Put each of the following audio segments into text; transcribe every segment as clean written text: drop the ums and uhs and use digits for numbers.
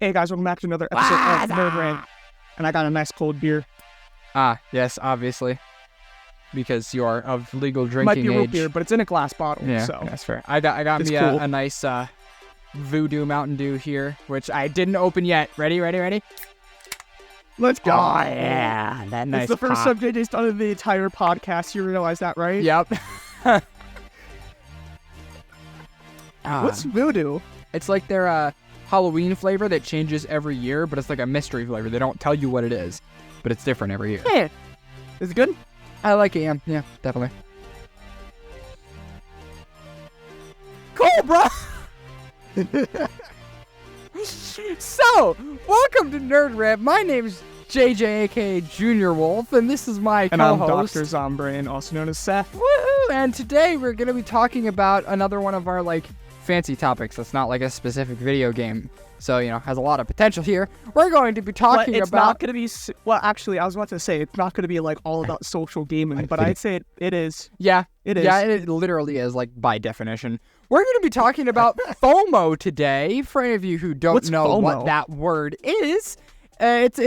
Hey guys, welcome back to another episode of Nerd Rant. And I got a nice cold beer. Yes, obviously. Because you are of legal drinking Might be root age. beer, but it's in a glass bottle. Yeah, so that's fair. I got me cool. a nice Voodoo Mountain Dew here, which I didn't open yet. Ready? Let's go. Oh, yeah. That nice It's the first pop. time JJ's done in the entire podcast. You realize that, right? Yep. What's voodoo? It's like their Halloween flavor that changes every year, but it's like a mystery flavor. They don't tell you what it is, but it's different every year. Yeah. Is it good? I like it, yeah, definitely. Cool, bro. So, welcome to Nerd Rant. My name's JJ, aka Junior Wolf, and this is my And I'm co-host. Dr. Zombrain, also known as Seth. Woohoo! And today we're going to be talking about another one of our, fancy topics that's not like a specific video game. So, has a lot of potential here. We're going to be talking But it's about... not going to be... Well, actually, I was about to say, it's not going to be, all about social gaming, but I'd say it is. Yeah. It is. Yeah, it literally is, by definition. We're going to be talking about FOMO today. For any of you who don't What's know FOMO? what that word is, it's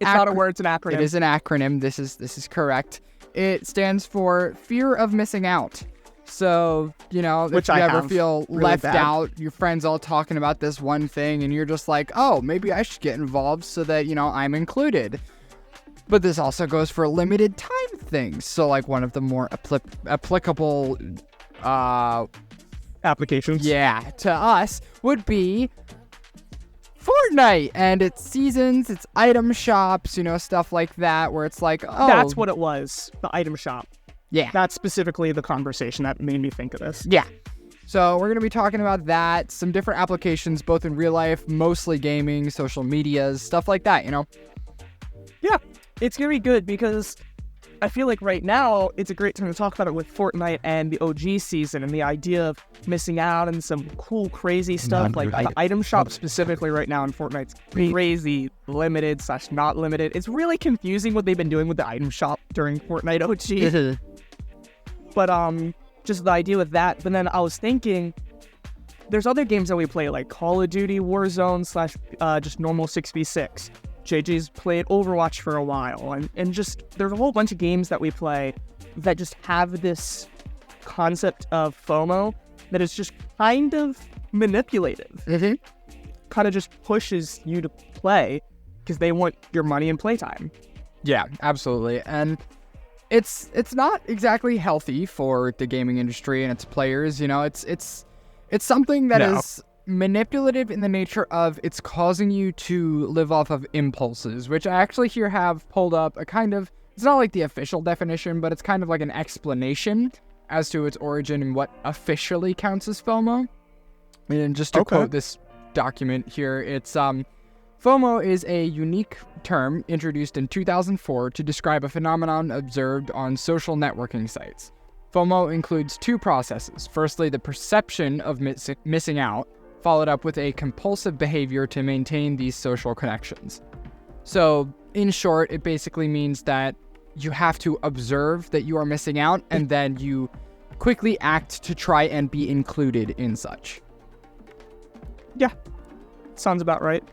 not a word, it's an acronym. It is an acronym. This is correct. It stands for fear of missing out. So, Which if you I ever have feel really left bad. out, your friends all talking about this one thing, and you're just like, oh, maybe I should get involved so that, I'm included. But this also goes for limited time things. So, one of the more applicable, Applications. to us would be Fortnite and its seasons, its item shops, stuff like that, where it's like, oh. That's what it was, the item shop. Yeah. That's specifically the conversation that made me think of this. Yeah. So we're going to be talking about that, some different applications, both in real life, mostly gaming, social medias, stuff like that, Yeah, it's going to be good because I feel like right now it's a great time to talk about it with Fortnite and the OG season and the idea of missing out and some cool, crazy stuff. The item shop specifically right now in Fortnite's crazy, limited/not limited. It's really confusing what they've been doing with the item shop during Fortnite OG. But just the idea with that. But then I was thinking, there's other games that we play, like Call of Duty, Warzone / just normal 6v6. JJ's played Overwatch for a while, and just there's a whole bunch of games that we play that just have this concept of FOMO that is just kind of manipulative. Kind of just pushes you to play because they want your money and playtime. Yeah, absolutely. And it's not exactly healthy for the gaming industry and its players. It's something that is manipulative in the nature of it's causing you to live off of impulses, which I actually here have pulled up a kind of, it's not like the official definition, but it's kind of like an explanation as to its origin and what officially counts as FOMO. And just to quote this document here, it's FOMO is a unique term introduced in 2004 to describe a phenomenon observed on social networking sites. FOMO includes two processes. Firstly, the perception of missing out, followed up with a compulsive behavior to maintain these social connections. So, in short, it basically means that you have to observe that you are missing out, and then you quickly act to try and be included in such. Yeah, sounds about right.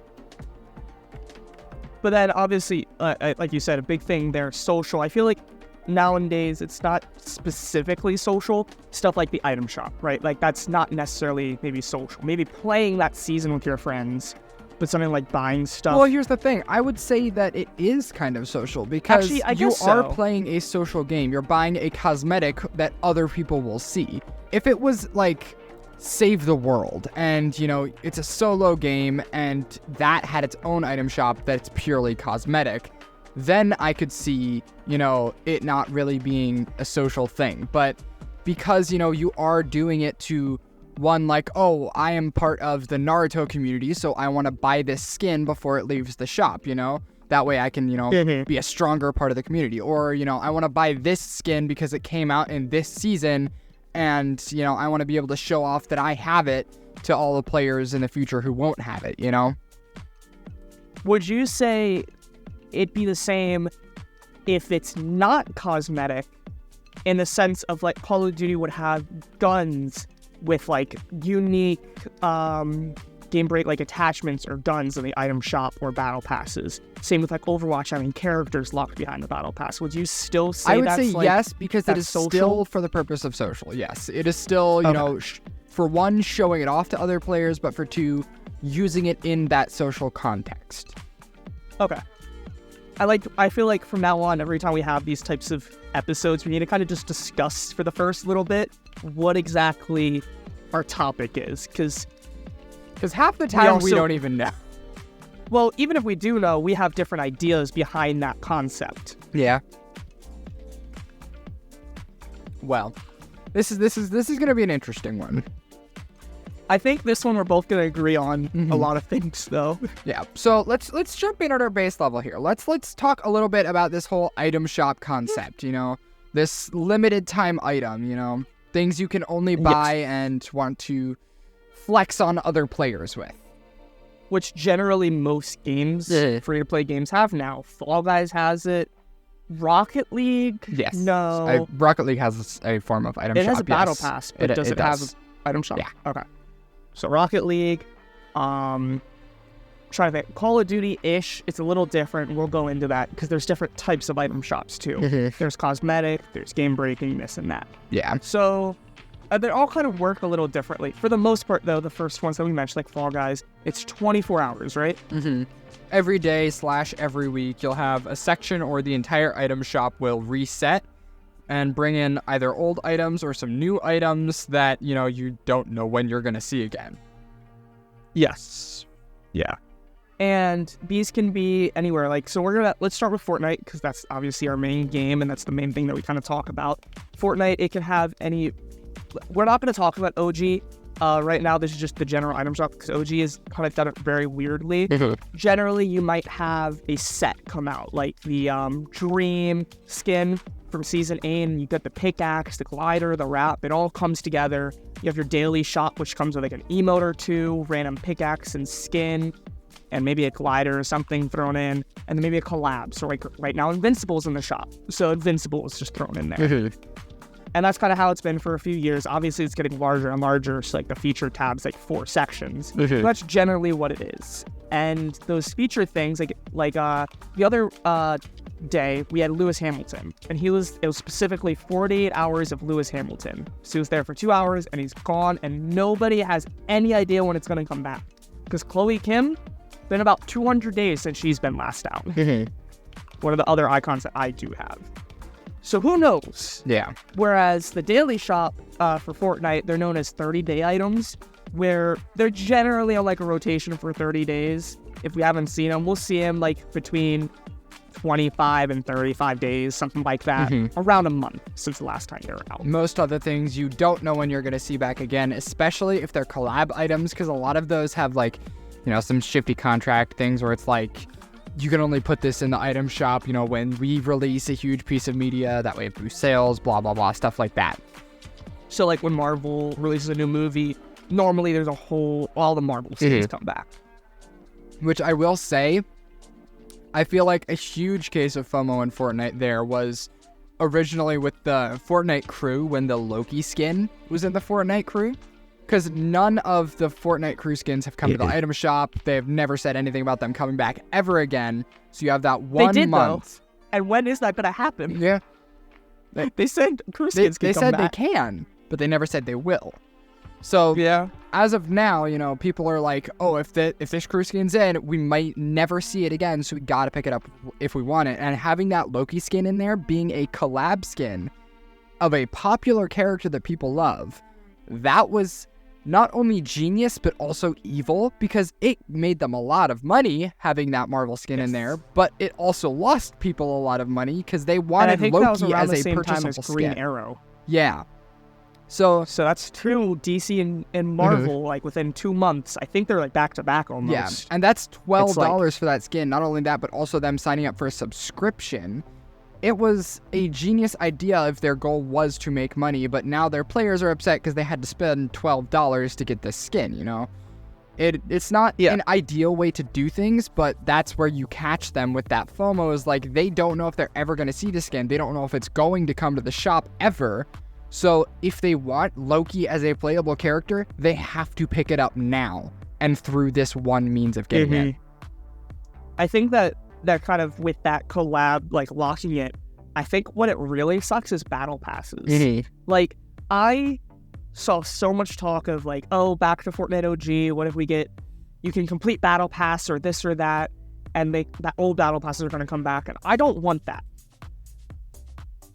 But then, obviously, like you said, a big thing there, social. I feel like nowadays it's not specifically social. Stuff like the item shop, right? That's not necessarily maybe social. Maybe playing that season with your friends, but something like buying stuff. Well, here's the thing. I would say that it is kind of social because Actually, I you guess are so. playing a social game. You're buying a cosmetic that other people will see. If it was Save the World and, it's a solo game and that had its own item shop that's purely cosmetic, then I could see, it not really being a social thing. But because, you are doing it to one, oh, I am part of the Naruto community, so I want to buy this skin before it leaves the shop, That way I can, be a stronger part of the community. Or, I want to buy this skin because it came out in this season and, I want to be able to show off that I have it to all the players in the future who won't have it, Would you say it'd be the same if it's not cosmetic, in the sense of Call of Duty would have guns with unique game break like attachments or guns in the item shop or battle passes. Same with like Overwatch having characters locked behind the battle pass. Would you still say I would that's say like, yes, because it is social? still for the purpose of social. Yes, it is still, you know, for one, showing it off to other players, but for two, using it in that social context. Okay. I feel like from now on, every time we have these types of episodes, we need to kind of just discuss for the first little bit what exactly our topic is, because half the time we don't even know. Well, even if we do know, we have different ideas behind that concept. Yeah. Well, this is going to be an interesting one. I think this one we're both going to agree on a lot of things, though. Yeah. So let's jump in at our base level here. Let's talk a little bit about this whole item shop concept. You know, this limited time item. You know, things you can only buy and want to flex on other players with. Which generally most games, free-to-play games, have now. Fall Guys has it. Rocket League? Yes. No. Rocket League has a form of item shop. It has a battle pass, but does it have an item shop? Yeah. Okay. So Rocket League, trying to think, Call of Duty-ish, it's a little different. We'll go into that because there's different types of item shops too. There's cosmetic, there's game breaking, this and that. Yeah. So they all kind of work a little differently. For the most part, though, the first ones that we mentioned, like Fall Guys, it's 24 hours, right? Every day / every week, you'll have a section or the entire item shop will reset and bring in either old items or some new items that, you know, you don't know when you're going to see again. Yes. Yeah. And these can be anywhere. Like, so let's start with Fortnite, because that's obviously our main game, and that's the main thing that we kind of talk about. Fortnite, it can have we're not going to talk about OG. Right now, this is just the general item shop, because OG has kind of done it very weirdly. Generally, you might have a set come out, like the Dream skin from Season 8, and you get the pickaxe, the glider, the wrap. It all comes together. You have your daily shop, which comes with like an emote or two, random pickaxe and skin, and maybe a glider or something thrown in, and then maybe a collab. So like right now, Invincible's in the shop, so Invincible is just thrown in there. And that's kind of how it's been for a few years. Obviously, it's getting larger and larger, so like the feature tab's like 4 sections. That's generally what it is. And those feature things, like the other day, we had Lewis Hamilton, and it was specifically 48 hours of Lewis Hamilton. So he was there for 2 hours, and he's gone, and nobody has any idea when it's going to come back. Because Chloe Kim, been about 200 days since she's been last out. One of the other icons that I do have. So who knows? Yeah. Whereas the daily shop for Fortnite, they're known as 30-day items, where they're generally on like a rotation for 30 days. If we haven't seen them, we'll see them like between 25 and 35 days, something like that, around a month since the last time they were out. Most other things you don't know when you're going to see back again, especially if they're collab items, because a lot of those have like, you know, some shifty contract things where it's like, you can only put this in the item shop, you know, when we release a huge piece of media, that way it boosts sales, blah, blah, blah, stuff like that. So like when Marvel releases a new movie, normally there's all the Marvel skins come back. Which I will say, I feel like a huge case of FOMO in Fortnite there was originally with the Fortnite crew when the Loki skin was in the Fortnite crew. Because none of the Fortnite crew skins have come to the item shop. They've never said anything about them coming back ever again. So you have that 1 they did, month. Though. And when is that going to happen? Yeah. They said crew skins can come back. They said they can, but they never said they will. So yeah, as of now, you know, people are like, oh, if this crew skin's in, we might never see it again. So we got to pick it up if we want it. And having that Loki skin in there being a collab skin of a popular character that people love, that was not only genius, but also evil, because it made them a lot of money having that Marvel skin in there, but it also lost people a lot of money because they wanted Loki as a purchasable skin. Green Arrow. Yeah. So that's true. DC and Marvel, like within 2 months, I think they're like back to back almost. Yeah, and that's $12 for that skin. Not only that, but also them signing up for a subscription. It was a genius idea if their goal was to make money, but now their players are upset because they had to spend $12 to get this skin, you know? It's not an ideal way to do things, but that's where you catch them with that FOMO, is like they don't know if they're ever going to see the skin. They don't know if it's going to come to the shop ever. So if they want Loki as a playable character, they have to pick it up now. and through this one means of getting it. I think that kind of with that collab, like locking it, I think what it really sucks is battle passes. Like, I saw so much talk of like, oh, back to Fortnite OG, what if we get, you can complete battle pass or this or that, and that old battle passes are going to come back, and I don't want that.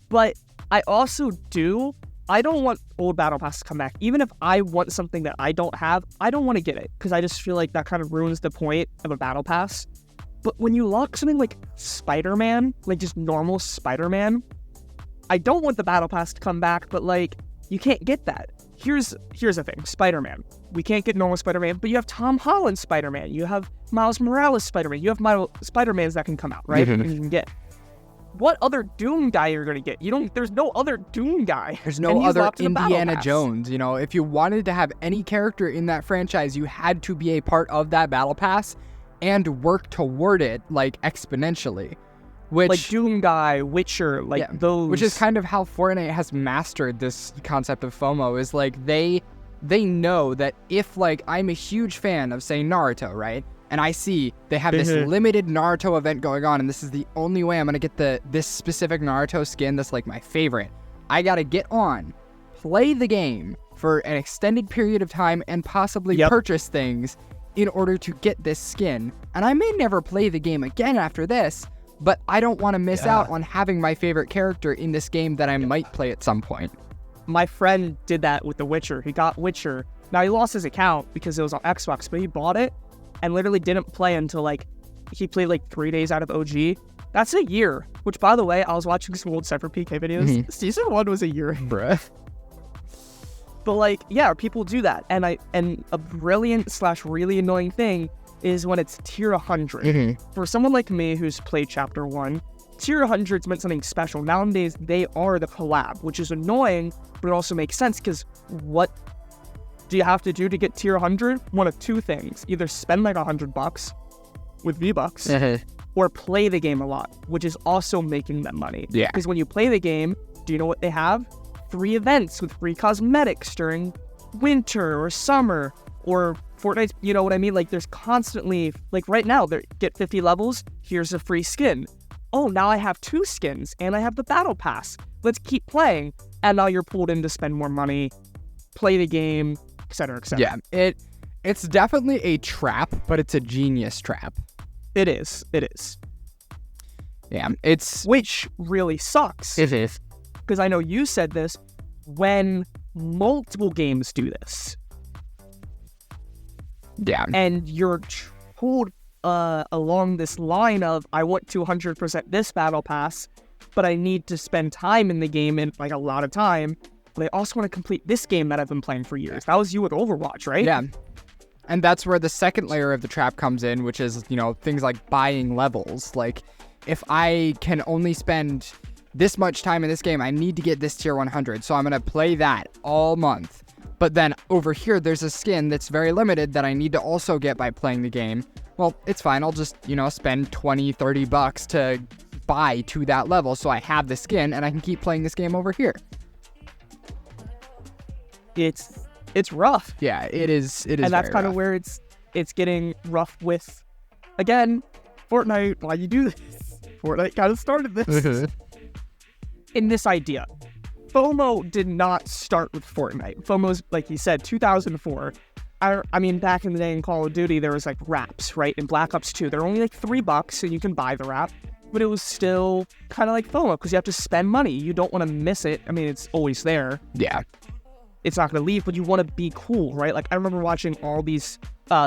But I also I don't want old battle passes to come back. Even if I want something that I don't have, I don't want to get it, because I just feel like that kind of ruins the point of a battle pass. But when you lock something like Spider-Man, like just normal Spider-Man, I don't want the battle pass to come back, but like, you can't get that. Here's the thing, Spider-Man. We can't get normal Spider-Man, but you have Tom Holland Spider-Man. You have Miles Morales Spider-Man. You have Spider-Mans that can come out, right? And you can get. What other Doom guy you're gonna get? There's no other Doom guy. There's no other Indiana Jones. You know, if you wanted to have any character in that franchise, you had to be a part of that battle pass and work toward it, like, exponentially. Which, like Doom guy, Witcher, like those. Which is kind of how Fortnite has mastered this concept of FOMO, is like they know that if, like, I'm a huge fan of, say, Naruto, right? And I see they have this limited Naruto event going on, and this is the only way I'm going to get this specific Naruto skin that's, like, my favorite. I got to get on, play the game for an extended period of time, and possibly purchase things in order to get this skin. And I may never play the game again after this, but I don't want to miss out on having my favorite character in this game that I might play at some point. My friend did that with The Witcher. He got Witcher. Now, he lost his account because it was on Xbox, but he bought it and literally didn't play until, like, he played, like, 3 days out of OG. That's a year. Which, by the way, I was watching some old Cypher PK videos. Season 1 was a year. Bruh. But, like, yeah, people do that. And a brilliant / really annoying thing is when it's tier 100. For someone like me who's played Chapter 1, tier 100's meant something special. Nowadays, they are the collab, which is annoying, but it also makes sense, because what do you have to do to get tier 100? One of two things. Either spend like $100 with V-Bucks, or play the game a lot, which is also making them money. Yeah. Because when you play the game, do you know what they have? Free events with free cosmetics during winter or summer, or Fortnite, you know what I mean? Like, there's constantly, like, right now, they get 50 levels, here's a free skin. Oh, now I have 2 skins, and I have the battle pass. Let's keep playing. And now you're pulled in to spend more money, play the game, etc., etc. Yeah, it's definitely a trap, but it's a genius trap. It is. Yeah, which really sucks. It is. Because I know you said this, when multiple games do this. Yeah. And you're told along this line of, I want 200% this battle pass, but I need to spend time in the game, and like a lot of time, but I also want to complete this game that I've been playing for years. That was you with Overwatch, right? Yeah. And that's where the second layer of the trap comes in, which is, you know, things like buying levels. Like, if I can only spend this much time in this game, I need to get this tier 100, so I'm going to play that all month. But then over here, there's a skin that's very limited that I need to also get by playing the game. Well, it's fine. I'll just, you know, spend $20-$30 to buy to that level so I have the skin and I can keep playing this game over here. It's rough. Yeah, it is. It is, and that's kind of where it's getting rough with, again, Fortnite. Why you do this? Fortnite kind of started this in this idea. FOMO did not start with Fortnite. FOMO's, like you said, 2004. I mean, back in the day in Call of Duty, there was like wraps, right? In Black Ops 2, they're only like $3, and you can buy the wrap. But it was still kind of like FOMO because you have to spend money. You don't want to miss it. I mean, it's always there. Yeah. It's not going to leave, but you want to be cool, right? Like, I remember watching all these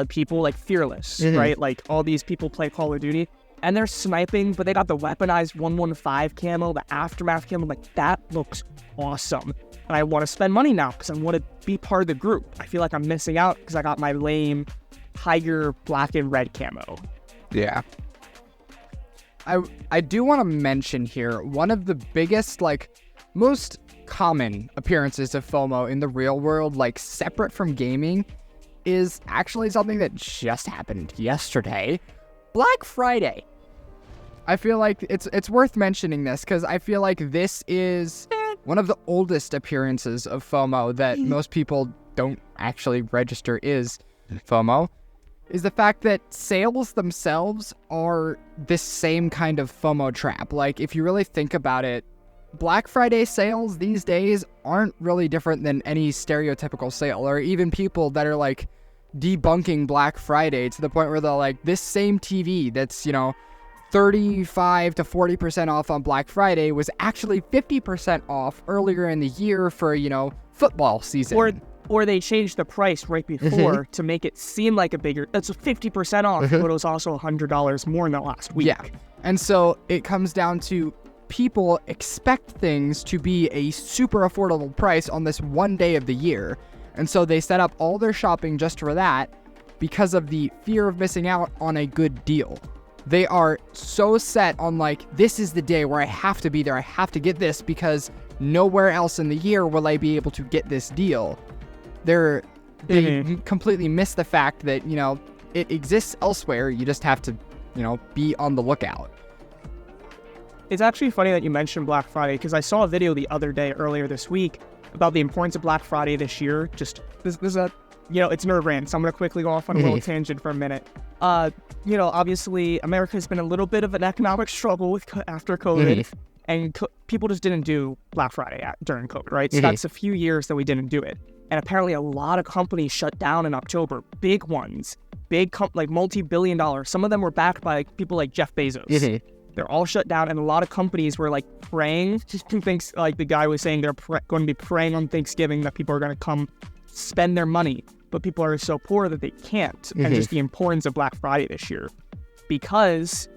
people, like Fearless, right? Like, all these people play Call of Duty, and they're sniping, but they got the weaponized 115 camo, the Aftermath camo. Like, that looks awesome. And I want to spend money now because I want to be part of the group. I feel like I'm missing out because I got my lame Tiger black and red camo. Yeah. I do want to mention here, one of the biggest, like, most common appearances of FOMO in the real world, like, separate from gaming, is actually something that just happened yesterday. Black Friday. I feel like it's worth mentioning this because I feel like this is one of the oldest appearances of FOMO that most people don't actually register is FOMO. is the fact that sales themselves are this same kind of FOMO trap. Like, if you really think about it, Black Friday sales these days aren't really different than any stereotypical sale, or even people that are like debunking Black Friday to the point where they're like, this same TV that's, 35 to 40% off on Black Friday was actually 50% off earlier in the year for, football season. Or they changed the price right before to make it seem like it's 50% off, but it was also $100 more in the last week. Yeah. And so it comes down to people expect things to be a super affordable price on this one day of the year. And so they set up all their shopping just for that because of the fear of missing out on a good deal. They are so set on this is the day where I have to be there. I have to get this because nowhere else in the year will I be able to get this deal. They completely miss the fact that, it exists elsewhere. You just have to, be on the lookout. It's actually funny that you mentioned Black Friday because I saw a video the other day earlier this week about the importance of Black Friday this year. Just this is it's nerve-wracking, so I'm going to quickly go off on a little tangent for a minute. Obviously, America has been a little bit of an economic struggle after COVID, and people just didn't do Black Friday during COVID, right? So that's a few years that we didn't do it. And apparently a lot of companies shut down in October, big ones, multi-billion dollars. Some of them were backed by people like Jeff Bezos. They're all shut down, and a lot of companies were praying. Thinks the guy was saying they're going to be praying on Thanksgiving that people are going to come spend their money, but people are so poor that they can't. And just the importance of Black Friday this year, because,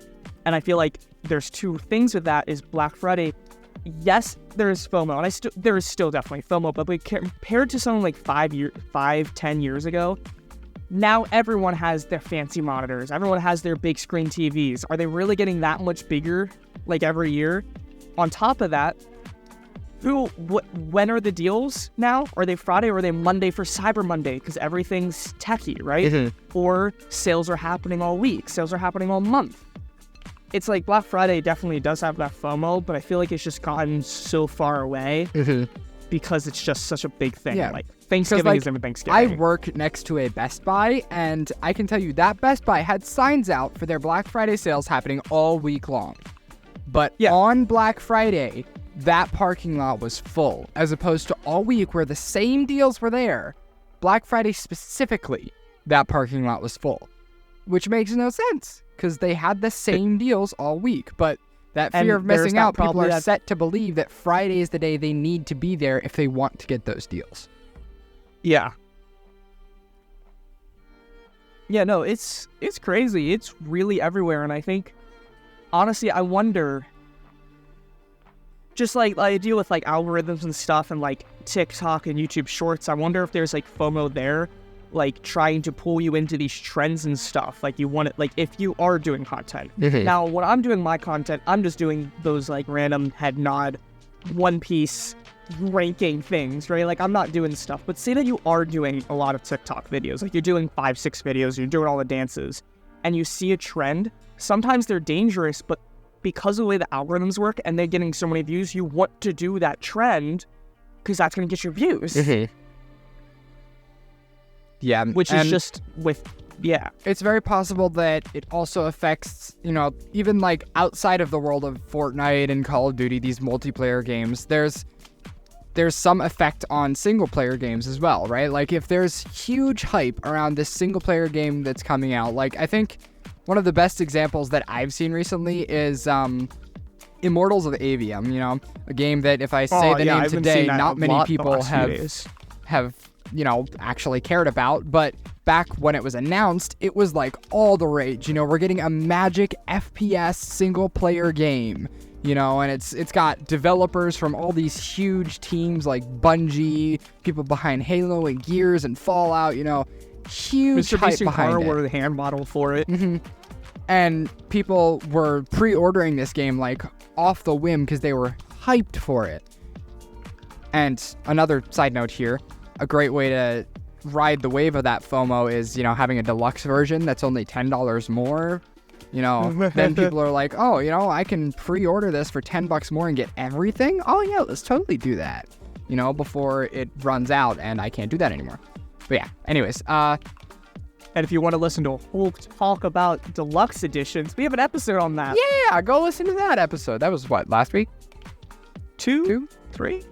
and I feel like there's two things with that is Black Friday. Yes, there is FOMO, and there is still definitely FOMO, but compared to something like 10 years ago, now everyone has their fancy monitors. Everyone has their big screen TVs. Are they really getting that much bigger every year? On top of that, when are the deals now? Are they Friday or are they Monday for Cyber Monday? Because everything's techie, right? Or sales are happening all week. Sales are happening all month. It's Black Friday definitely does have that FOMO, but I feel like it's just gotten so far away because it's just such a big thing. Yeah. Thanksgiving isn't Thanksgiving. I work next to a Best Buy, and I can tell you that Best Buy had signs out for their Black Friday sales happening all week long. But on Black Friday, that parking lot was full, as opposed to all week where the same deals were there. Black Friday specifically, that parking lot was full, which makes no sense because they had the same deals all week. But that fear of missing out, people are set to believe that Friday is the day they need to be there if they want to get those deals. Yeah. Yeah, no, it's crazy. It's really everywhere, and I think, honestly, I wonder, just I deal with algorithms and stuff and TikTok and YouTube Shorts. I wonder if there's FOMO there, trying to pull you into these trends and stuff. You want it, if you are doing content. Now, when I'm doing my content, I'm just doing those random head nod, One Piece ranking things, right? I'm not doing stuff. But say that you are doing a lot of TikTok videos, you're doing 5-6 videos, you're doing all the dances, and you see a trend. Sometimes they're dangerous, but because of the way the algorithms work and they're getting so many views, you want to do that trend because that's going to get your views. Yeah. Which is just it's very possible that it also affects, even outside of the world of Fortnite and Call of Duty, these multiplayer games, there's some effect on single player games as well, right? If there's huge hype around this single player game that's coming out, I think one of the best examples that I've seen recently is Immortals of Avium, a game that if I say the name today, not many people have actually cared about, but back when it was announced, it was all the rage. We're getting a magic FPS single player game, and it's got developers from all these huge teams like Bungie, people behind Halo and Gears and Fallout, huge Mr. hype Beast and behind Carl it. were the hand model for it. And people were pre-ordering this game off the whim because they were hyped for it. And another side note here, a great way to ride the wave of that FOMO is, having a deluxe version that's only $10 more. Then people are like, oh, I can pre-order this for $10 more and get everything. Oh yeah, let's totally do that. Before it runs out and I can't do that anymore. But yeah, anyways, And if you want to listen to a whole talk about deluxe editions, we have an episode on that. Yeah, go listen to that episode. That was what, last week? Two? 3?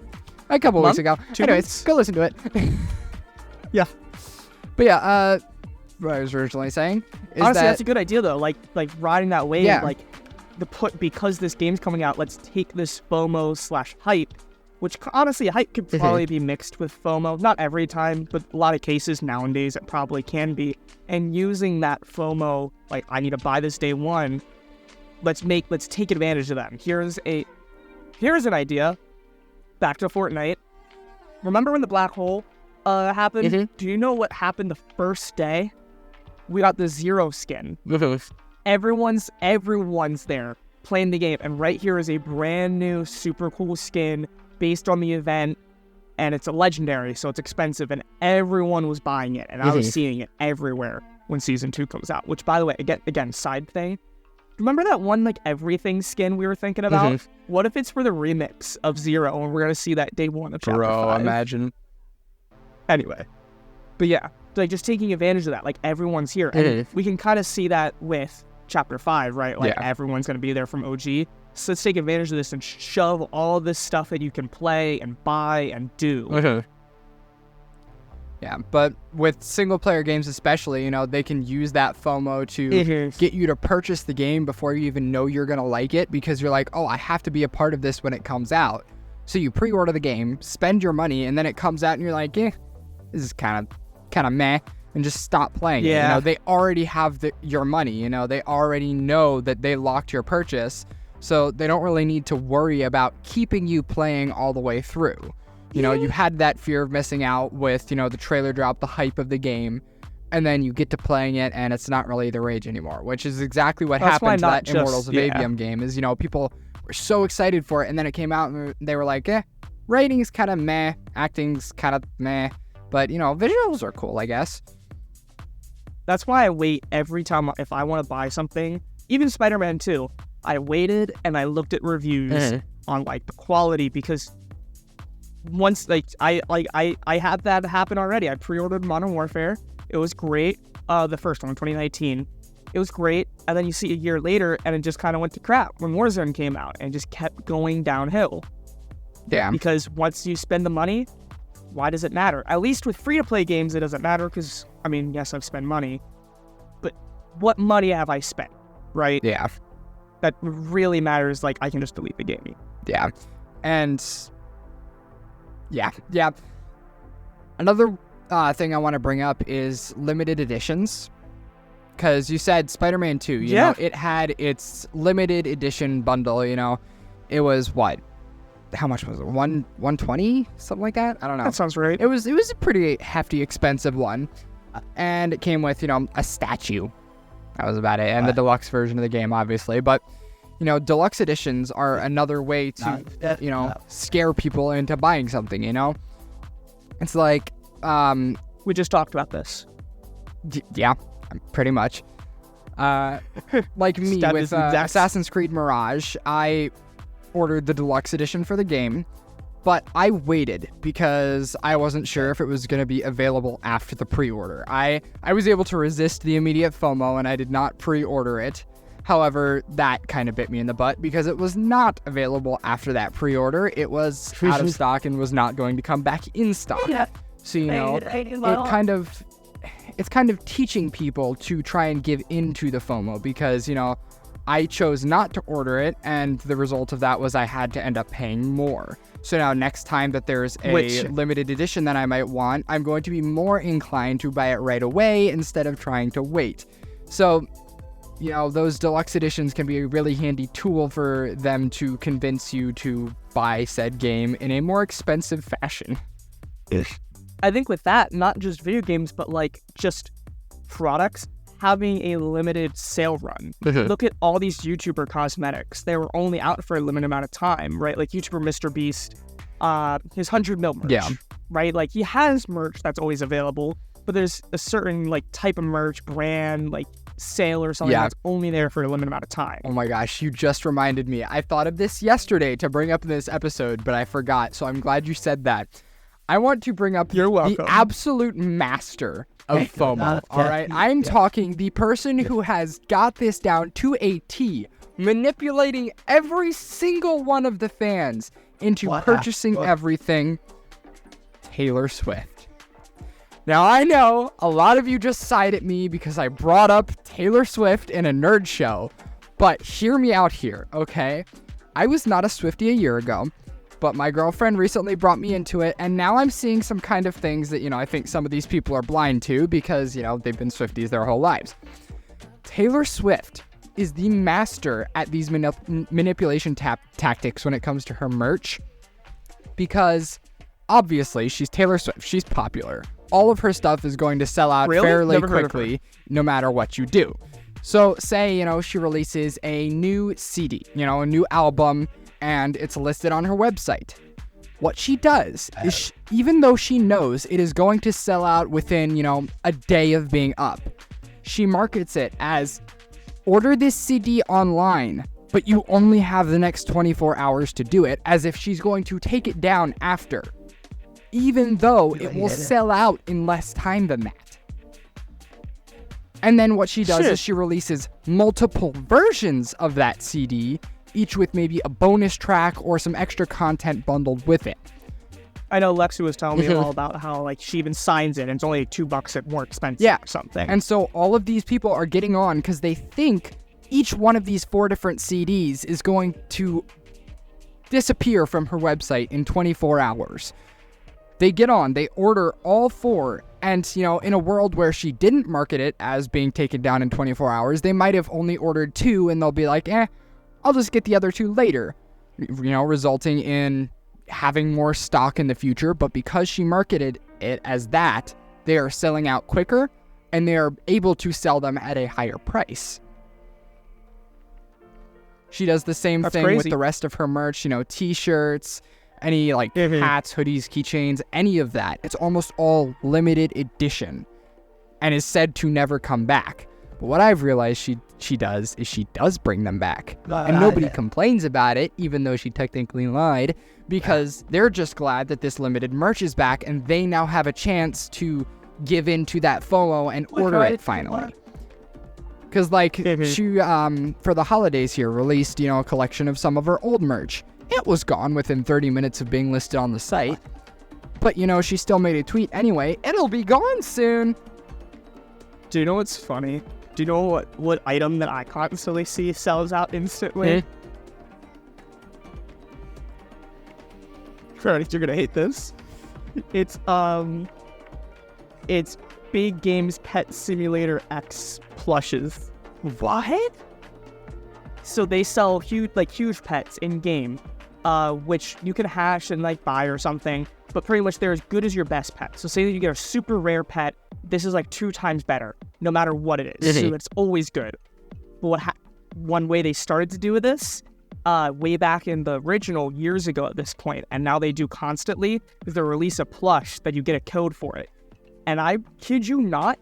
A couple weeks ago. 2 Anyways, weeks? go listen to it. Yeah. But yeah, what I was originally saying is honestly, that that's a good idea though. Like riding that wave. Yeah. Like because this game's coming out, let's take this FOMO/hype, which honestly hype could probably be mixed with FOMO. Not every time, but a lot of cases nowadays it probably can be. And using that FOMO, like I need to buy this day one. Let's take advantage of that. Here's an idea. Back to Fortnite. Remember when the black hole happened? Do you know what happened the first day? We got the Zero skin. Everyone's there playing the game, and right here is a brand new super cool skin based on the event, and it's a legendary, so it's expensive, and everyone was buying it, and I was seeing it everywhere when Season 2 comes out, which, by the way, again, side thing, remember that one, like, everything skin we were thinking about? What if it's for the remix of Zero, and we're going to see that day 1 of Chapter 5? Imagine. Anyway, but yeah, like, just taking advantage of that, like, everyone's here, and we can kind of see that with Chapter 5, right? Like, everyone's going to be there from OG. So let's take advantage of this and shove all this stuff that you can play and buy and do. Yeah, but with single-player games especially, they can use that FOMO to get you to purchase the game before you even know you're going to like it, because you're like, oh, I have to be a part of this when it comes out. So you pre-order the game, spend your money, and then it comes out and you're like, this is kind of meh. And just stop playing it. They already have your money. They already know that they locked your purchase, so they don't really need to worry about keeping you playing all the way through. You had that fear of missing out with, the trailer drop, the hype of the game, and then you get to playing it, and it's not really the rage anymore, which is exactly what happened to that Immortals of Aveum game. Is people were so excited for it, and then it came out, and they were like, rating's kind of meh, acting's kind of meh, but visuals are cool, I guess. That's why I wait every time if I want to buy something, even Spider-Man 2. I waited and I looked at reviews on like the quality, because once I had that happen already. I pre-ordered Modern Warfare. It was great. The first one, 2019. It was great, and then you see a year later, and it just kind of went to crap when Warzone came out, and just kept going downhill. Yeah. Because once you spend the money, why does it matter? At least with free-to-play games, it doesn't matter, because, I mean, yes, I've spent money, but what money have I spent, right? Yeah. That really matters, like, I can just delete the game. Yeah. And, yeah. Another thing I want to bring up is limited editions, because you said Spider-Man 2, you know, it had its limited edition bundle, it was what? How much was it? 120, something like that? I don't know. That sounds right. It was a pretty hefty, expensive one, and it came with a statue. That was about it, and the deluxe version of the game, obviously. But deluxe editions are another way to scare people into buying something. It's like we just talked about this. Yeah, pretty much. Like me with Assassin's Creed Mirage, I ordered the deluxe edition for the game, but I waited because I wasn't sure if it was going to be available after the pre-order. I was able to resist the immediate FOMO, and I did not pre-order it. However, that kind of bit me in the butt because it was not available after that pre-order. It was out of stock and was not going to come back in stock. So, it's kind of teaching people to try and give into the FOMO because, I chose not to order it, and the result of that was I had to end up paying more. So now next time that there's a limited edition that I might want, I'm going to be more inclined to buy it right away instead of trying to wait. So, those deluxe editions can be a really handy tool for them to convince you to buy said game in a more expensive fashion. I think with that, not just video games, but like just products having a limited sale run. Look at all these YouTuber cosmetics. They were only out for a limited amount of time, right? Like YouTuber Mr. Beast, his 100 mil merch, right? Like he has merch that's always available, but there's a certain like type of merch, brand, like sale or something that's only there for a limited amount of time. Oh my gosh, you just reminded me. I thought of this yesterday to bring up in this episode, but I forgot. So I'm glad you said that. I want to bring up You're the welcome. absolute master of FOMO, all right? I'm talking the person who has got this down to a T, manipulating every single one of the fans into purchasing everything, Taylor Swift. Now, I know a lot of you just sighed at me because I brought up Taylor Swift in a nerd show, but hear me out here, okay? I was not a Swiftie a year ago, but my girlfriend recently brought me into it, and now I'm seeing some kind of things that, I think some of these people are blind to because, they've been Swifties their whole lives. Taylor Swift is the master at these manipulation tactics when it comes to her merch because, obviously, she's Taylor Swift. She's popular. All of her stuff is going to sell out fairly quickly no matter what you do. So say, she releases a new CD, a new album, and it's listed on her website. What she does is, even though she knows it is going to sell out within, a day of being up, she markets it as, order this CD online, but you only have the next 24 hours to do it, as if she's going to take it down after, even though it will sell out in less time than that. And then what she does is she releases multiple versions of that CD, each with maybe a bonus track or some extra content bundled with it. I know Lexi was telling me all about how she even signs it and it's only $2 more expensive or something. And so all of these people are getting on because they think each one of these 4 different CDs is going to disappear from her website in 24 hours. They get on, they order all 4, and, in a world where she didn't market it as being taken down in 24 hours, they might have only ordered 2, and they'll be like, I'll just get the other 2 later, resulting in having more stock in the future. But because she marketed it as that, they are selling out quicker, and they are able to sell them at a higher price. She does the same thing with the rest of her merch, t-shirts, any hats, hoodies, keychains, any of that. It's almost all limited edition and is said to never come back. But what I've realized she does is she does bring them back. And nobody complains about it, even though she technically lied, because they're just glad that this limited merch is back and they now have a chance to give in to that FOMO and order it finally. Because she, for the holidays here, released, a collection of some of her old merch. It was gone within 30 minutes of being listed on the site. But, she still made a tweet anyway. It'll be gone soon. Do you know what's funny? Do you know what item that I constantly see sells out instantly? You're gonna hate this. It's Big Games Pet Simulator X plushes. What? So they sell huge pets in game, which you can hash and buy or something, but pretty much they're as good as your best pet. So say that you get a super rare pet, this is 2 times better, no matter what it is. So it's always good. But one way they started to do with this, way back in the original years ago at this point, and now they do constantly, is they release a plush that you get a code for it. And I kid you not,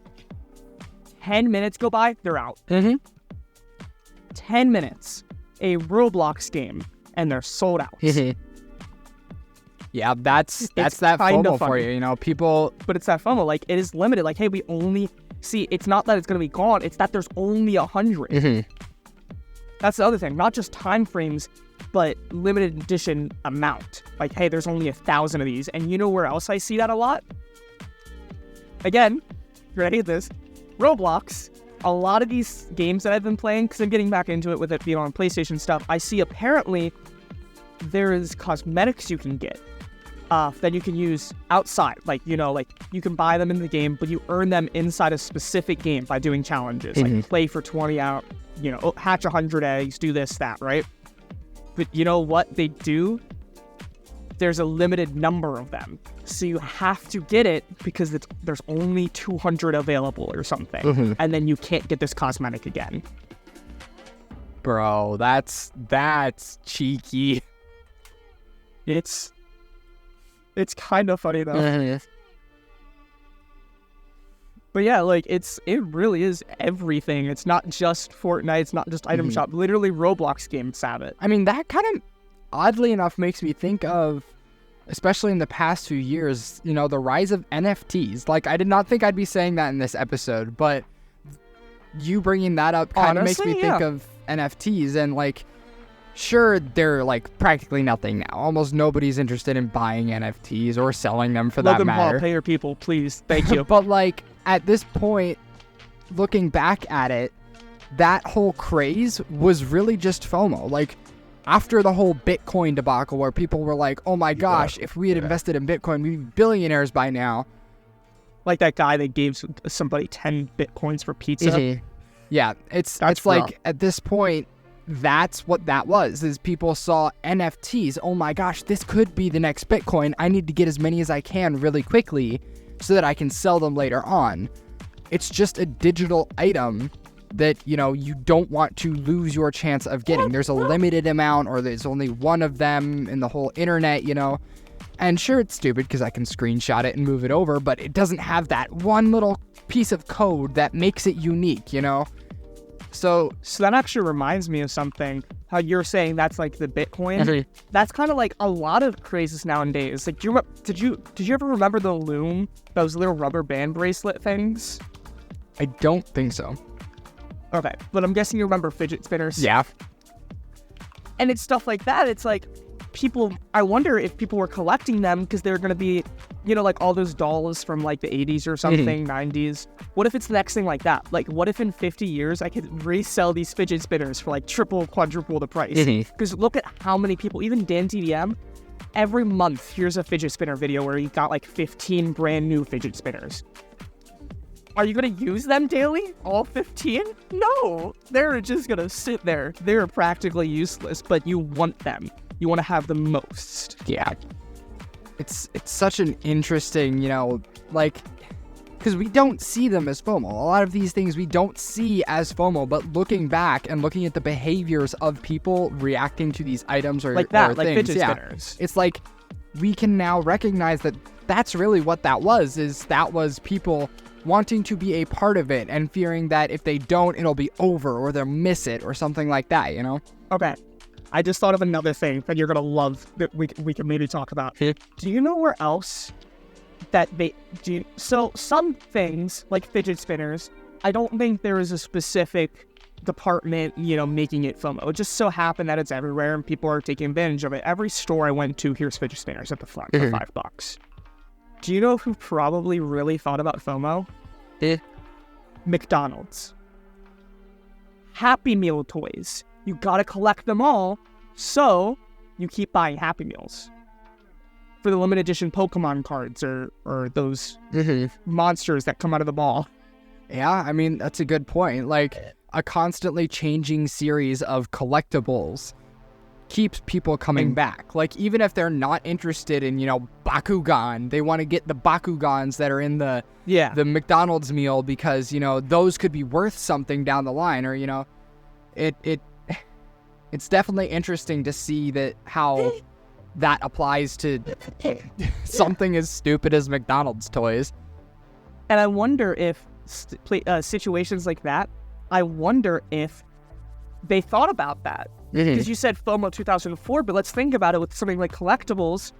10 minutes go by, they're out. 10 minutes. A Roblox game, and they're sold out. Yeah, that's that FOMO for you, people. But it's that FOMO, it is limited. Hey, we only see. It's not that it's gonna be gone. It's that there's only 100. That's the other thing. Not just time frames, but limited edition amount. Hey, there's only 1,000 of these, and you know where else I see that a lot? Again, you're gonna hate this. Roblox. A lot of these games that I've been playing, because I'm getting back into it with it being on PlayStation stuff, I see apparently there is cosmetics you can get that you can use outside. You can buy them in the game, but you earn them inside a specific game by doing challenges. Play for 20 hours, hatch 100 eggs, do this, that, right? But you know what they do? There's a limited number of them. So you have to get it because there's only 200 available or something. And then you can't get this cosmetic again. Bro, that's cheeky. It's kind of funny though. But yeah, it really is everything. It's not just Fortnite, it's not just item shop. Literally Roblox games have it. I mean, that kind of, oddly enough, makes me think of especially in the past few years, you know, the rise of NFTs. Like, I did not think I'd be saying that in this episode, but you bringing that up kind of makes me think of NFTs. And, like, sure, they're, like, practically nothing now. Almost nobody's interested in buying NFTs or selling them for that matter. Paul, pay your people, please. Thank you. But, like, at this point, looking back at it, that whole craze was really just FOMO. Like, after the whole Bitcoin debacle where people were like, oh my gosh, if we had invested in Bitcoin, we'd be billionaires by now. Like that guy that gave somebody 10 Bitcoins for pizza. Mm-hmm. Yeah, it's like, at this point, that's what that was, is people saw NFTs. Oh my gosh, this could be the next Bitcoin. I need to get as many as I can really quickly so that I can sell them later on. It's just a digital item that, you know, you don't want to lose your chance of getting. There's a limited amount, or there's only one of them in the whole internet, you know. And sure, it's stupid because I can screenshot it and move it over, but it doesn't have that one little piece of code that makes it unique, you know. So that actually reminds me of something. How you're saying that's like the Bitcoin. Mm-hmm. That's kind of like a lot of crazes nowadays. Like, did you ever remember the Loom? Those little rubber band bracelet things? I don't think so. Okay, but I'm guessing you remember fidget spinners. Yeah. And it's stuff like that. It's like people, I wonder if people were collecting them because they're going to be, you know, like all those dolls from like the 80s or something, 90s. What if it's the next thing like that? Like, what if in 50 years I could resell these fidget spinners for like triple, quadruple the price? Because look at how many people, even Dan TDM, every month here's a fidget spinner video where he got like 15 brand new fidget spinners. Are you going to use them daily? All 15? No. They're just going to sit there. They're practically useless, but you want them. You want to have the most. Yeah. It's such an interesting, you know, like, because we don't see them as FOMO. A lot of these things we don't see as FOMO, but looking back and looking at the behaviors of people reacting to these items or like that, or like things, fidget spinners. It's like we can now recognize that that's really what that was, is that was people wanting to be a part of it and fearing that if they don't, it'll be over or they'll miss it or something like that, you know? Okay. I just thought of another thing that you're going to love that we can maybe talk about. Do you know where else that they do? So some things like fidget spinners, I don't think there is a specific department, you know, making it FOMO. It just so happened that it's everywhere and people are taking advantage of it. Every store I went to, here's fidget spinners at the front for $5. Do you know who probably really thought about FOMO? McDonald's. Happy Meal toys. You gotta collect them all, so you keep buying Happy Meals. For the limited edition Pokemon cards or those monsters that come out of the ball. Yeah, I mean, that's a good point. Like, a constantly changing series of collectibles keeps people coming back. Like, even if they're not interested in, you know, Bakugan, they want to get the Bakugans that are in the McDonald's meal because, you know, those could be worth something down the line, or, you know, it's definitely interesting to see that how that applies to something as stupid as McDonald's toys. And I wonder if situations like that, I wonder if they thought about that. Because you said FOMO 2004, but let's think about it with something like collectibles.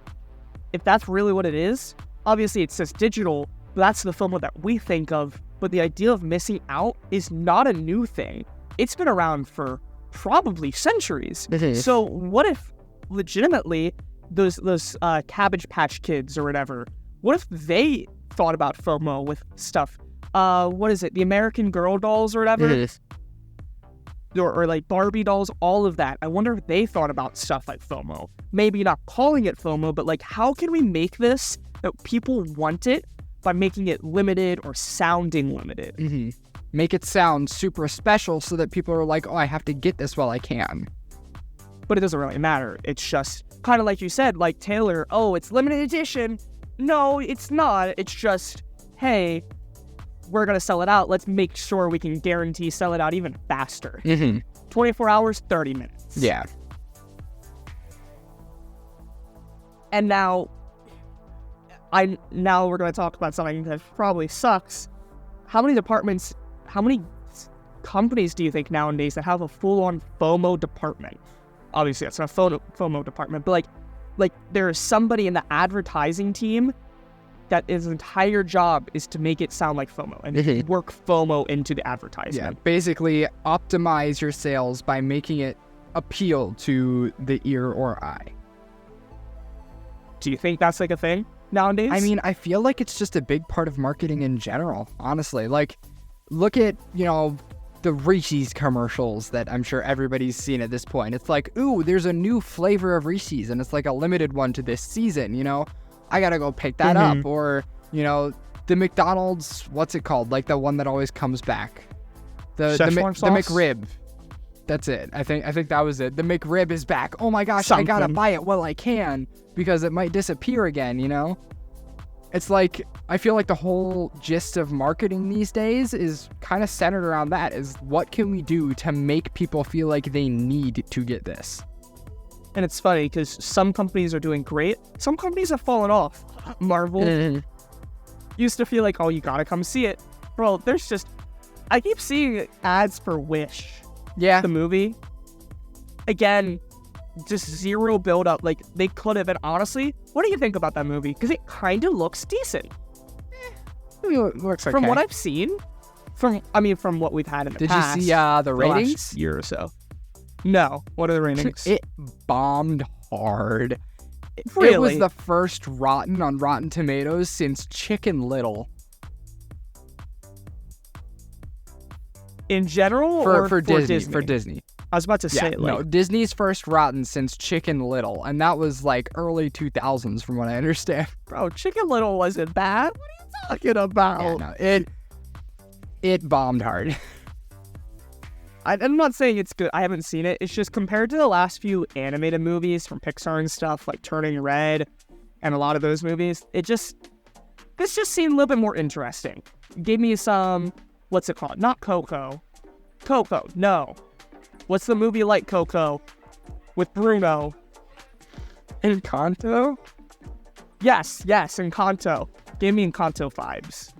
If that's really what it is, obviously it says digital, but that's the FOMO that we think of. But the idea of missing out is not a new thing. It's been around for probably centuries. So what if legitimately those Cabbage Patch Kids or whatever, what if they thought about FOMO with stuff? What is it? The American Girl dolls or whatever? Or like Barbie dolls, all of that. I wonder if they thought about stuff like FOMO. Maybe not calling it FOMO, but like, how can we make this that people want it by making it limited or sounding limited? Make it sound super special so that people are like, oh, I have to get this while I can. But it doesn't really matter. It's just kind of like you said, like Taylor, oh, it's limited edition. No, it's not. It's just, hey, we're going to sell it out. Let's make sure we can guarantee sell it out even faster. 24 hours, 30 minutes. Yeah. And now we're going to talk about something that probably sucks. How many companies do you think nowadays that have a full-on FOMO department? Obviously, that's not a FOMO department, but like, like there is somebody in the advertising team that his entire job is to make it sound like FOMO and work FOMO into the advertisement. Yeah, basically optimize your sales by making it appeal to the ear or eye. Do you think that's like a thing nowadays? I mean, I feel like it's just a big part of marketing in general, honestly. Like, look at, the Reese's commercials that I'm sure everybody's seen at this point. It's like, ooh, there's a new flavor of Reese's, and it's like a limited one to this season, I gotta go pick that up. Or, the McDonald's, what's it called? Like the one that always comes back. The McRib. That's it. I think that was it. The McRib is back. Oh my gosh, I gotta buy it while I can because it might disappear again, It's like, I feel like the whole gist of marketing these days is kind of centered around that, is what can we do to make people feel like they need to get this? And it's funny because some companies are doing great. Some companies have fallen off. Marvel used to feel like, oh, you gotta come see it. Bro, I keep seeing ads for Wish. Yeah. The movie. Again, just zero build up. Like, they could have. And honestly, what do you think about that movie? Because it kind of looks decent. It looks okay. From what I've seen, from what we've had in the past. Did you see the ratings? Last year or so. No. What are the ratings? It bombed hard. Really? It was the first rotten on Rotten Tomatoes since Chicken Little. In general, for Disney? For Disney. I was about to say, no, Disney's first rotten since Chicken Little, and that was like early 2000s from what I understand. Bro, Chicken Little wasn't bad. What are you talking about? Yeah, no, it bombed hard. I'm not saying it's good. I haven't seen it. It's just compared to the last few animated movies from Pixar and stuff, like Turning Red and a lot of those movies, this just seemed a little bit more interesting. Gave me some, what's it called? Not Coco. Coco, no. What's the movie like Coco with Bruno? Encanto? Yes, Encanto. Gave me Encanto vibes.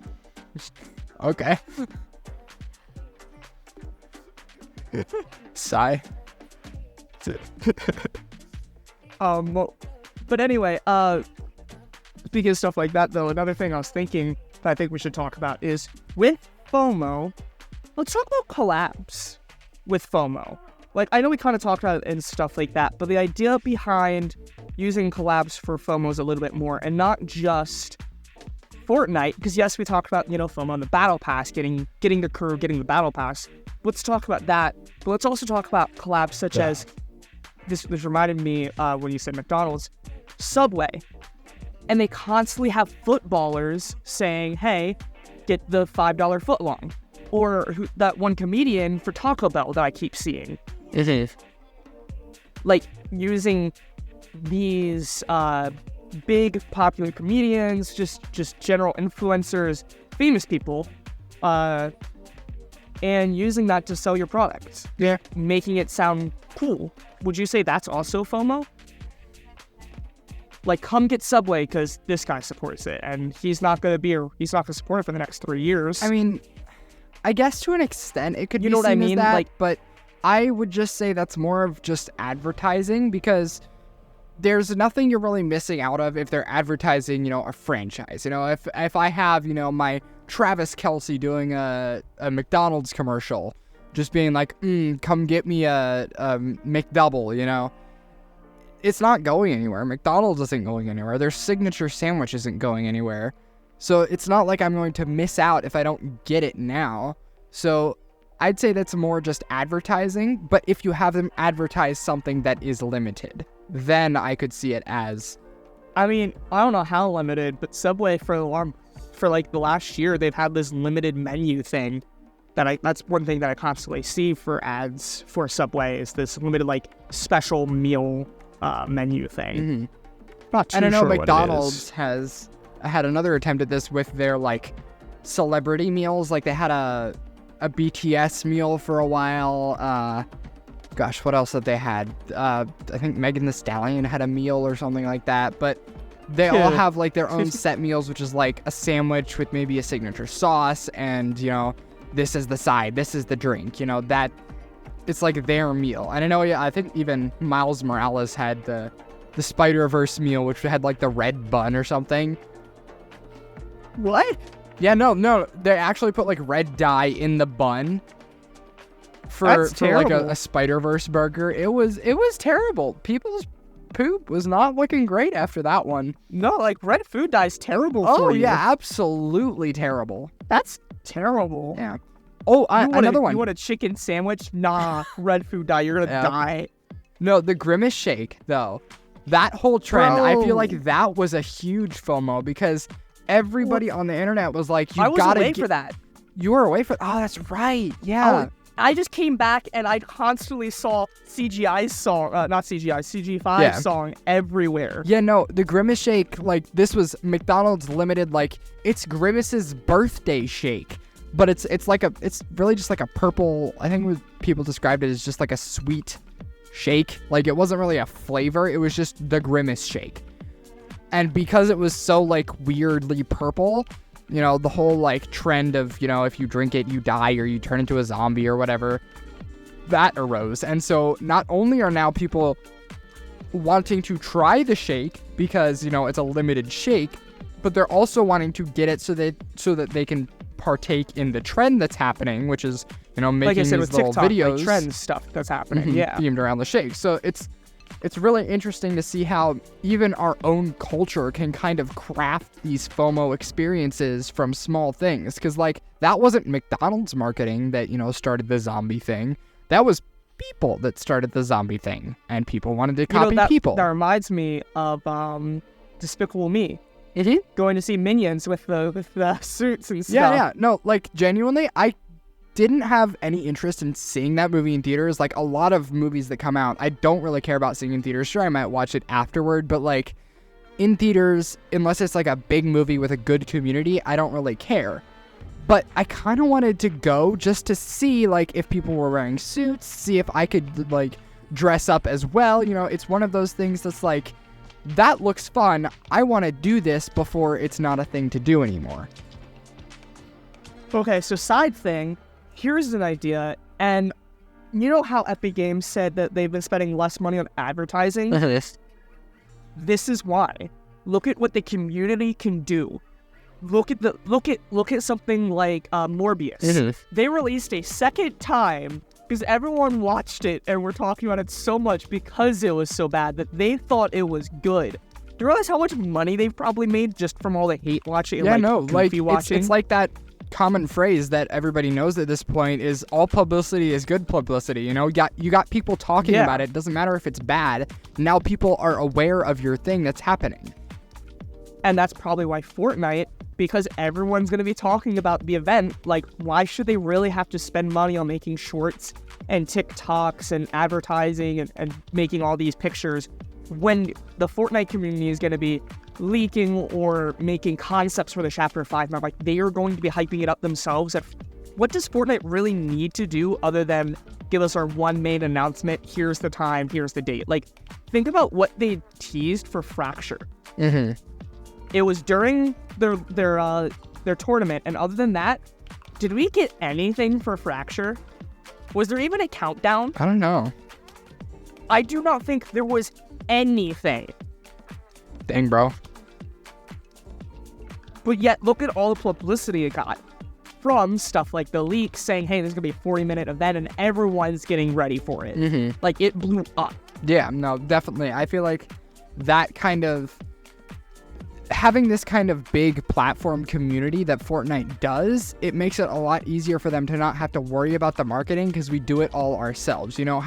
Okay. Sigh. But anyway, speaking of stuff like that, though, another thing I was thinking that I think we should talk about is with FOMO, let's talk about collabs with FOMO. Like, I know we kind of talked about it and stuff like that, but the idea behind using collabs for FOMO is a little bit more, and not just Fortnite, because yes, we talked about, FOMO on the Battle Pass, getting the crew, getting the Battle Pass. Let's talk about that, but let's also talk about collabs such as, this reminded me when you said McDonald's, Subway. And they constantly have footballers saying, hey, get the $5 footlong. Or that one comedian for Taco Bell that I keep seeing. Like, using these big popular comedians, just general influencers, famous people, and using that to sell your products. Yeah. Making it sound cool. Would you say that's also FOMO? Like, come get Subway because this guy supports it, and he's not going to support it for the next 3 years. I mean, I guess to an extent it could be seen what I mean? as that, like, but I would just say that's more of just advertising, because there's nothing you're really missing out of if they're advertising, a franchise. If I have, my Travis Kelce doing a McDonald's commercial, just being like, come get me a McDouble, it's not going anywhere. McDonald's isn't going anywhere. Their signature sandwich isn't going anywhere. So it's not like I'm going to miss out if I don't get it now. So I'd say that's more just advertising. But if you have them advertise something that is limited, then I could see it as... I mean, I don't know how limited, but Subway for like the last year, they've had this limited menu thing. That's one thing that I constantly see for ads for Subway, is this limited like special meal menu thing. Mm-hmm. Not too and I know sure McDonald's has had another attempt at this with their like celebrity meals. Like they had a BTS meal for a while. Gosh, what else have they had? I think Megan Thee Stallion had a meal or something like that. But they all have like their own set meals, which is like a sandwich with maybe a signature sauce, and this is the side, this is the drink. That it's like their meal. And I know, I think even Miles Morales had the the Spider-Verse meal, which had like the red bun or something. What? Yeah, no, they actually put like red dye in the bun for like a Spider-Verse burger. It was terrible. People's poop was not looking great after that one. No, like red food dye is terrible for you. Oh yeah, absolutely terrible. That's terrible. Yeah. Oh, another one. You want a chicken sandwich? Nah, red food dye. You're gonna die. No, the Grimace shake though. That whole trend, I feel like that was a huge FOMO because everybody on the internet was like, I was away for that. You were away for... Oh, that's right. Yeah. I just came back and I constantly saw CGI's song, not CGI, CG5 song everywhere. Yeah, no, the Grimace shake, like, this was McDonald's limited, like, it's Grimace's birthday shake. But it's really just like a purple, I think people described it as just like a sweet shake. Like, it wasn't really a flavor, it was just the Grimace shake. And because it was so, like, weirdly purple, you know, the whole, like, trend of, you know, if you drink it, you die or you turn into a zombie or whatever, that arose. And so not only are now people wanting to try the shake because, you know, it's a limited shake, but they're also wanting to get it so that they can partake in the trend that's happening, which is, you know, making like I said, these with little TikTok, videos. like trend stuff that's happening, Themed around the shake. So it's really interesting to see how even our own culture can kind of craft these FOMO experiences from small things. Because, like, that wasn't McDonald's marketing that, you know, started the zombie thing. That was people that started the zombie thing. And people wanted to copy people. That reminds me of Despicable Me. Mm-hmm. Going to see Minions with the suits and stuff. Yeah. No, like, genuinely, I didn't have any interest in seeing that movie in theaters. Like, a lot of movies that come out, I don't really care about seeing in theaters. Sure, I might watch it afterward, but, like, in theaters, unless it's, like, a big movie with a good community, I don't really care. But I kind of wanted to go just to see, like, if people were wearing suits, see if I could, like, dress up as well. You know, it's one of those things that's, like, that looks fun. I want to do this before it's not a thing to do anymore. Okay, so side thing, here's an idea, and you know how Epic Games said that they've been spending less money on advertising? This is why. Look at what the community can do. Look at something like Morbius. They released a second time because everyone watched it and were talking about it so much because it was so bad that they thought it was good. Do you realize how much money they've probably made just from all the hate watching? Yeah, and, goofy watching? It's like that common phrase that everybody knows at this point is all publicity is good publicity. You know, you got people talking about it. It doesn't matter if it's bad. Now people are aware of your thing that's happening. And that's probably why Fortnite, because everyone's going to be talking about the event, like, why should they really have to spend money on making shorts and TikToks and advertising and making all these pictures when the Fortnite community is going to be leaking or making concepts for the Chapter 5 map? Like, they are going to be hyping it up themselves. What does Fortnite really need to do other than give us our one main announcement? Here's the time, here's the date. Like, think about what they teased for Fracture. It was during their tournament, and other than that, did we get anything for Fracture? Was there even a countdown? I don't know. I do not think there was anything. Dang, bro. But yet, look at all the publicity it got from stuff like the leak saying, hey, there's going to be a 40-minute event, and everyone's getting ready for it. Like, it blew up. Yeah, no, definitely. I feel like that kind of... having this kind of big platform community that Fortnite does, it makes it a lot easier for them to not have to worry about the marketing because we do it all ourselves. You know,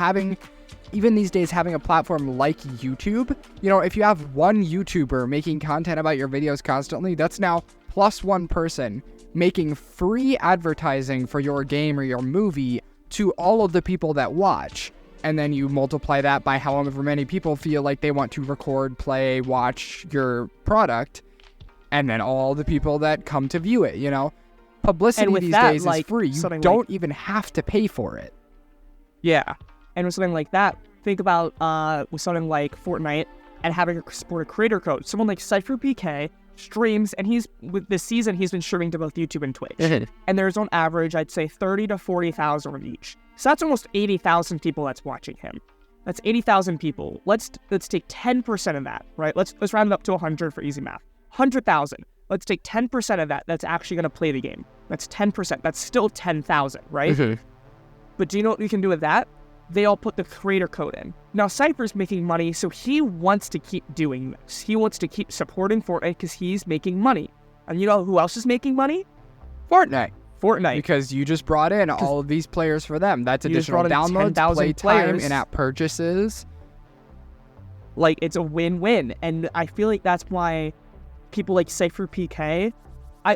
even these days, having a platform like YouTube, you know, if you have one YouTuber making content about your videos constantly, that's now plus one person making free advertising for your game or your movie to all of the people that watch. And then you multiply that by however many people feel like they want to record, play, watch your product, and then all the people that come to view it, you know? Publicity these days is free. You don't even have to pay for it. Yeah. And with something like that, think about with something like Fortnite and having a support a creator code. Someone like Cypher PK streams, and with this season, he's been streaming to both YouTube and Twitch. And there's on average, I'd say 30 to 40,000 of each. So that's almost 80,000 people that's watching him. That's 80,000 people. Let's take 10% of that, right? Let's round it up to 100 for easy math. 100,000. Let's take 10% of that that's actually going to play the game. That's 10%. That's still 10,000, right? Mm-hmm. But do you know what we can do with that? They all put the creator code in. Now, Cypher's making money, so he wants to keep doing this. He wants to keep supporting Fortnite because he's making money. And you know who else is making money? Fortnite. Because you just brought in all of these players for them. That's additional downloads, play time, in-app purchases. Like, it's a win-win. And I feel like that's why people like Cypher PK,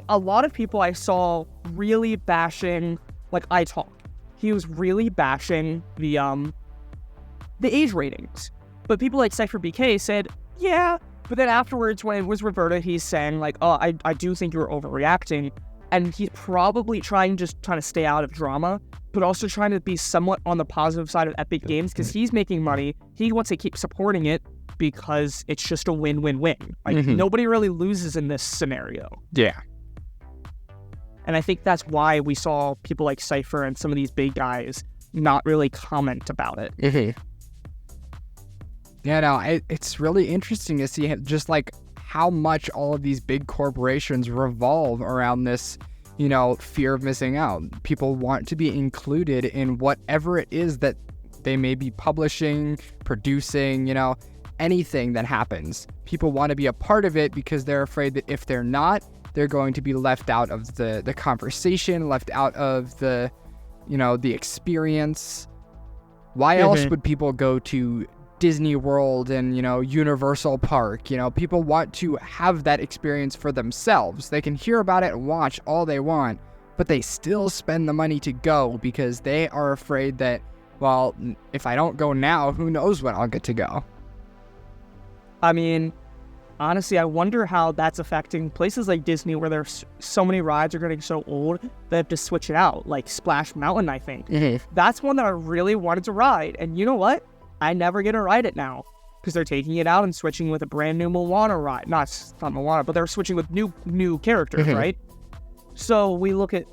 a lot of people I saw really bashing, like iTalk. He was really bashing the age ratings. But people like Cypher PK said, yeah. But then afterwards, when it was reverted, he's saying, like, oh, I do think you're overreacting. And he's probably trying to stay out of drama, but also trying to be somewhat on the positive side of Epic Games because he's making money. He wants to keep supporting it because it's just a win-win-win. Like, nobody really loses in this scenario. Yeah. And I think that's why we saw people like Cypher and some of these big guys not really comment about it. Yeah, no, it's really interesting to see just like how much all of these big corporations revolve around this, fear of missing out. People want to be included in whatever it is that they may be publishing, producing, anything that happens. People want to be a part of it because they're afraid that if they're not, they're going to be left out of the conversation, left out of the experience. Why else would people go to Disney World and, Universal Park? People want to have that experience for themselves. They can hear about it and watch all they want, but they still spend the money to go because they are afraid that, well, if I don't go now, who knows when I'll get to go. I mean, honestly, I wonder how that's affecting places like Disney where there's so many rides are getting so old they have to switch it out, like Splash Mountain, I think. That's one that I really wanted to ride, and you know what? I never get to ride it now because they're taking it out and switching with a brand new Moana ride. Not Moana, but they're switching with new characters, right? So we look at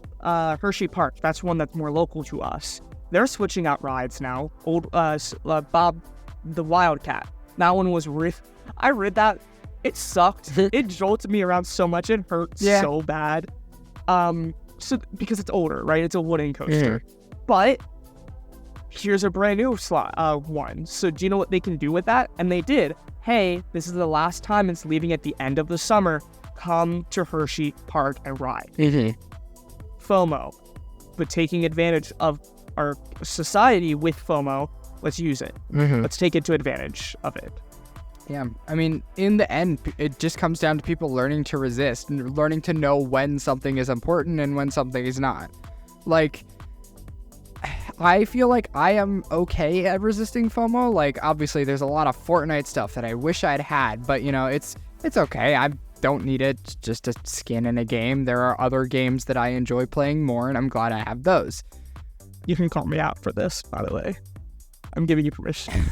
Hershey Park. That's one that's more local to us. They're switching out rides now. Old Bob the Wildcat. That one was I read that. It sucked. It jolted me around so much. It hurt so bad. So because it's older, right? It's a wooden coaster. But here's a brand new one. So do you know what they can do with that? And they did. Hey, this is the last time it's leaving at the end of the summer. Come to Hershey Park and ride. FOMO. But taking advantage of our society with FOMO, let's use it. Let's take it to advantage of it. Yeah, I mean, in the end, it just comes down to people learning to resist and learning to know when something is important and when something is not. Like, I feel like I am okay at resisting FOMO. Like, obviously, there's a lot of Fortnite stuff that I wish I'd had, but, it's okay. I don't need it. It's just a skin in a game. There are other games that I enjoy playing more, and I'm glad I have those. You can call me out for this, by the way. I'm giving you permission.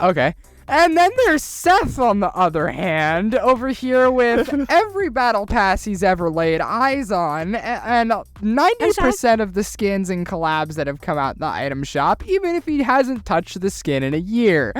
Okay. And then there's Seth, on the other hand, over here with every battle pass he's ever laid eyes on, and 90% of the skins and collabs that have come out in the item shop, even if he hasn't touched the skin in a year.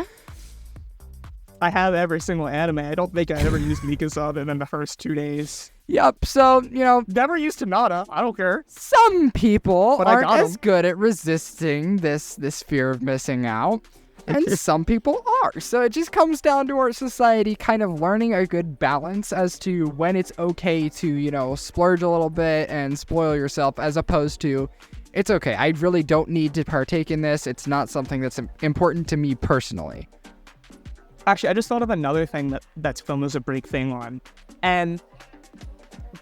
I have every single anime. I don't think I ever used Mikasa in the first 2 days. Yep, so, Never used Tanada. I don't care. Some people aren't as good at resisting this fear of missing out. And some people are. So it just comes down to our society kind of learning a good balance as to when it's okay to, splurge a little bit and spoil yourself, as opposed to, it's okay, I really don't need to partake in this. It's not something that's important to me personally. Actually, I just thought of another thing that's FOMO's a big thing on. And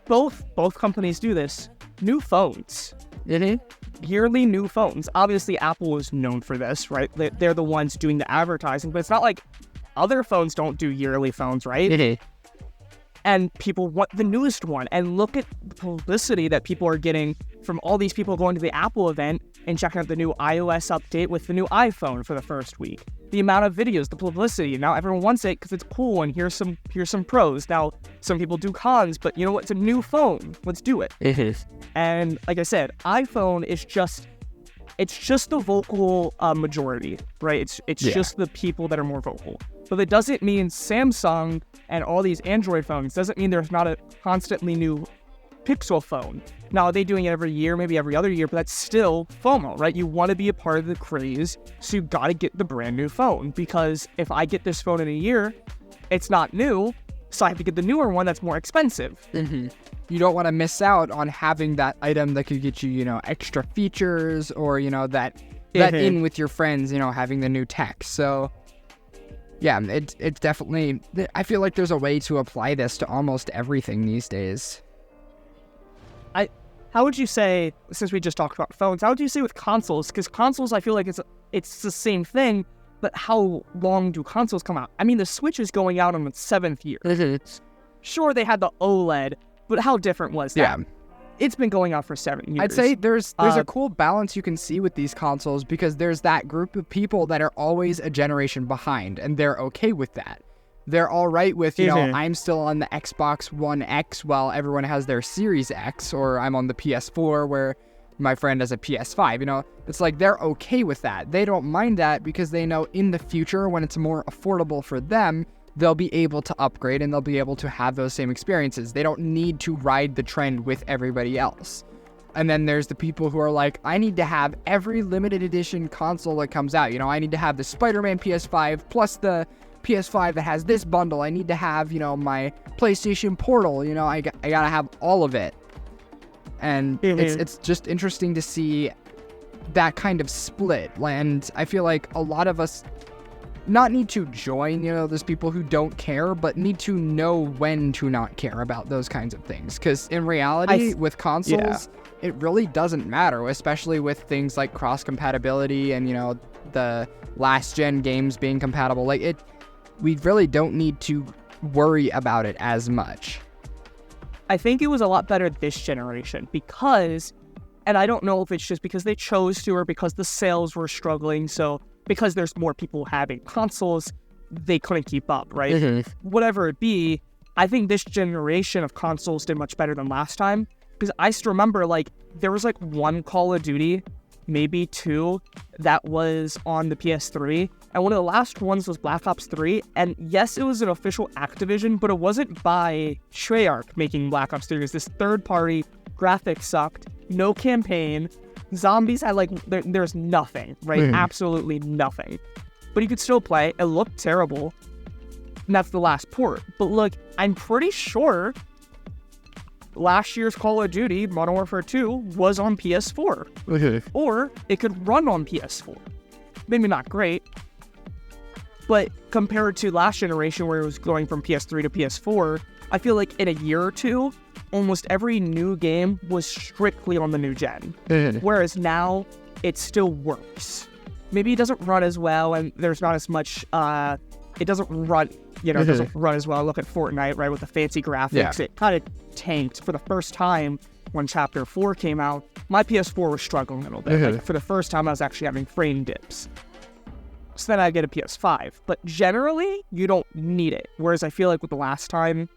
both companies do this. New phones. Yearly new phones. Obviously, Apple is known for this, right? They're the ones doing the advertising, but it's not like other phones don't do yearly phones, right? And people want the newest one. And look at the publicity that people are getting from all these people going to the Apple event and checking out the new iOS update with the new iPhone for the first week. The amount of videos, the publicity. Now everyone wants it because it's cool and here's some pros. Now some people do cons, but you know what? It's a new phone. Let's do it. And like I said, iPhone is just it's just the vocal majority, right? It's just the people that are more vocal. But it doesn't mean Samsung and all these Android phones doesn't mean there's not a constantly new Pixel phone. Now, are they doing it every year, maybe every other year, but that's still FOMO, right? You want to be a part of the craze, so you got to get the brand new phone, because if I get this phone in a year, it's not new, so I have to get the newer one that's more expensive. Mm-hmm. You don't want to miss out on having that item that could get you, extra features, or, that in with your friends, having the new tech. So, yeah, it's definitely, I feel like there's a way to apply this to almost everything these days. How would you say, since we just talked about phones, how would you say with consoles? Because consoles, I feel like it's the same thing, but how long do consoles come out? I mean, the Switch is going out on its 7th year. Sure, they had the OLED, but how different was that? Yeah. It's been going out for 7 years. I'd say there's a cool balance you can see with these consoles, because there's that group of people that are always a generation behind, and they're okay with that. They're all right with, I'm still on the Xbox One X while everyone has their Series X, or I'm on the PS4 where my friend has a PS5. It's like they're okay with that. They don't mind that because they know in the future, when it's more affordable for them, they'll be able to upgrade and they'll be able to have those same experiences. They don't need to ride the trend with everybody else. And then there's the people who are like, I need to have every limited edition console that comes out. I need to have the Spider-Man PS5 plus the PS5 that has this bundle. I need to have, my PlayStation Portal. I gotta have all of it. And it's just interesting to see that kind of split. And I feel like a lot of us not need to join, those people who don't care, but need to know when to not care about those kinds of things. Because in reality, with consoles, it really doesn't matter, especially with things like cross-compatibility and, the last-gen games being compatible. We really don't need to worry about it as much. I think it was a lot better this generation because, and I don't know if it's just because they chose to or because the sales were struggling, so because there's more people having consoles, they couldn't keep up, right? Mm-hmm. Whatever it be, I think this generation of consoles did much better than last time, because I still remember, there was, one Call of Duty, maybe 2, that was on the PS3, and one of the last ones was Black Ops 3, and yes, it was an official Activision, but it wasn't by Treyarch making Black Ops 3. It was this third-party, graphics sucked, no campaign, zombies had, there's nothing, right? Absolutely nothing. But you could still play. It looked terrible, and that's the last port. But look, I'm pretty sure last year's Call of Duty, Modern Warfare 2, was on PS4. Okay. Or it could run on PS4. Maybe not great, but compared to last generation where it was going from PS3 to PS4, I feel like in a year or two, almost every new game was strictly on the new gen. Whereas now, it still works. Maybe it doesn't run as well, and there's not as much, it doesn't run, it doesn't run as well. Look at Fortnite, right, with the fancy graphics. Yeah. It kind of tanked for the first time when Chapter 4 came out. My PS4 was struggling a little bit. For the first time, I was actually having frame dips. So then I get a PS5. But generally, you don't need it. Whereas I feel like with the last time,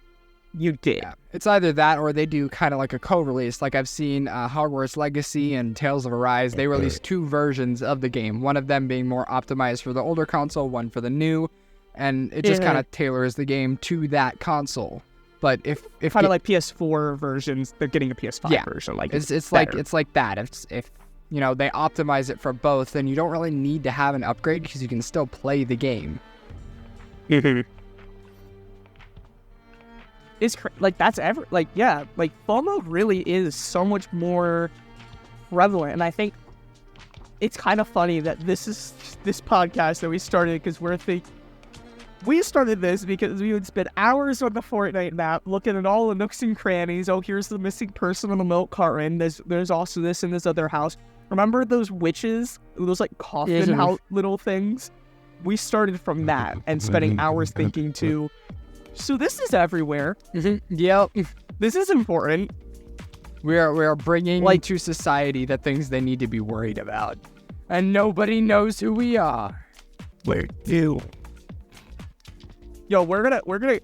you did. Yeah. It's either that or they do kind of like a co-release. Like I've seen Hogwarts Legacy and Tales of Arise. They released 2 versions of the game. One of them being more optimized for the older console, one for the new. And it just kind of tailors the game to that console. But if kind of like PS4 versions, they're getting a PS5 version. It's like that. If they optimize it for both, then you don't really need to have an upgrade because you can still play the game. It's that's FOMO really is so much more prevalent, and I think it's kind of funny that this podcast that we started because we started this because we would spend hours on the Fortnite map looking at all the nooks and crannies. Oh, here's the missing person on the milk carton. There's also this in this other house. Remember those witches? Those coffin little things? We started from that and spending hours thinking too. So this is everywhere. Yep. This is important. We are bringing to society the things they need to be worried about. And nobody knows who we are. We're you. Yo, we're gonna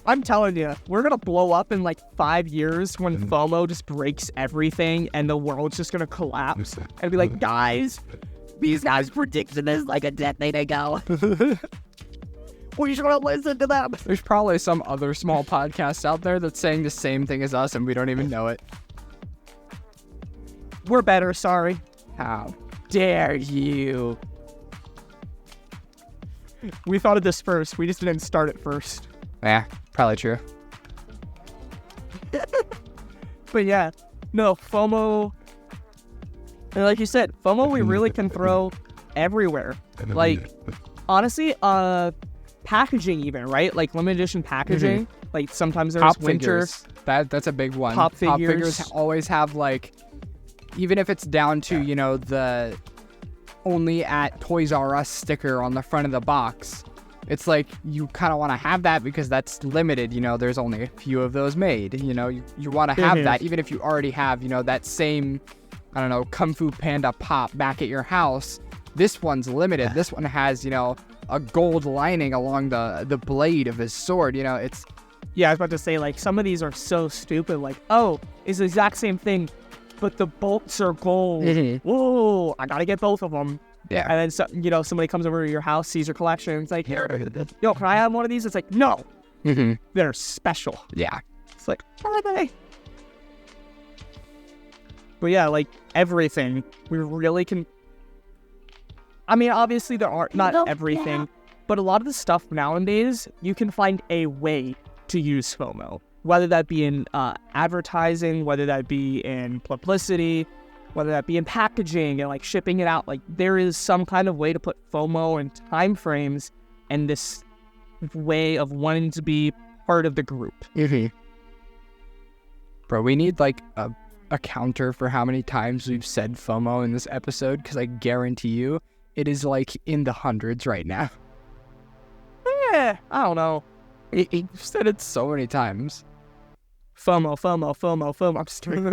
I'm telling you, we're gonna blow up in like 5 years when FOMO just breaks everything and the world's just gonna collapse and be like, guys, these guys predicted this like a decade ago. We should listen to them. There's probably some other small podcast out there that's saying the same thing as us and we don't even know it. We're better, sorry. How dare you? We thought of this first. We just didn't start it first. Yeah, probably true. But yeah, no, FOMO. And like you said, FOMO we really can throw everywhere. Like, honestly, packaging even, right? Like limited edition packaging. Like sometimes there's Pop winter. figures. That's a big one. Pop figures. Pop figures always have like, even if it's down to, you know, the only at Toys R Us sticker on the front of the box. It's like you kind of want to have that because that's limited, you know, there's only a few of those made, you know, you want to have that even if you already have, you know, that same, I don't know, Kung Fu Panda pop back at your house. This one's limited. This one has, you know, a gold lining along the blade of his sword, you know, it's... Yeah, I was about to say, like, some of these are so stupid, like, oh, it's the exact same thing, but the bolts are gold. Whoa, I gotta get both of them. Yeah. And then, so, you know, somebody comes over to your house, sees your collection, it's like, yo, can I have one of these? It's like, no. They're special. Yeah. It's like, what are they? But yeah, like, everything. We really can... I mean, obviously there are not everything, but a lot of the stuff nowadays, you can find a way to use FOMO. Whether that be in advertising, whether that be in publicity, whether that be in packaging and like shipping it out, like there is some kind of way to put FOMO and time frames and this way of wanting to be part of the group. Bro, we need like a counter for how many times we've said FOMO in this episode, because I guarantee you it is like in the hundreds right now. Yeah, I don't know. You've said it so many times. FOMO, FOMO, FOMO, FOMO. I'm just kidding.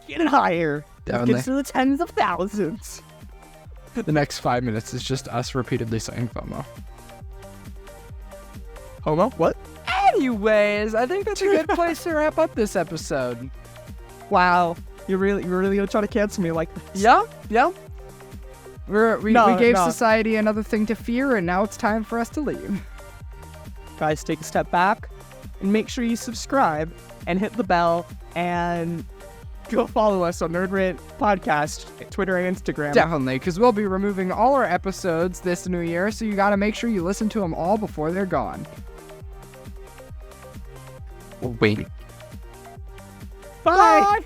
Get it higher. Definitely. Get to the tens of thousands. The next 5 minutes is just us repeatedly saying FOMO. Homo? What? Anyways, I think that's a good place to wrap up this episode. Wow. You're really gonna try to cancel me like this? Yeah. We gave society another thing to fear, and now it's time for us to leave. Guys, take a step back and make sure you subscribe and hit the bell and go follow us on Nerd Rant Podcast, Twitter and Instagram. Definitely, because we'll be removing all our episodes this new year, so you gotta make sure you listen to them all before they're gone. Wait. Bye.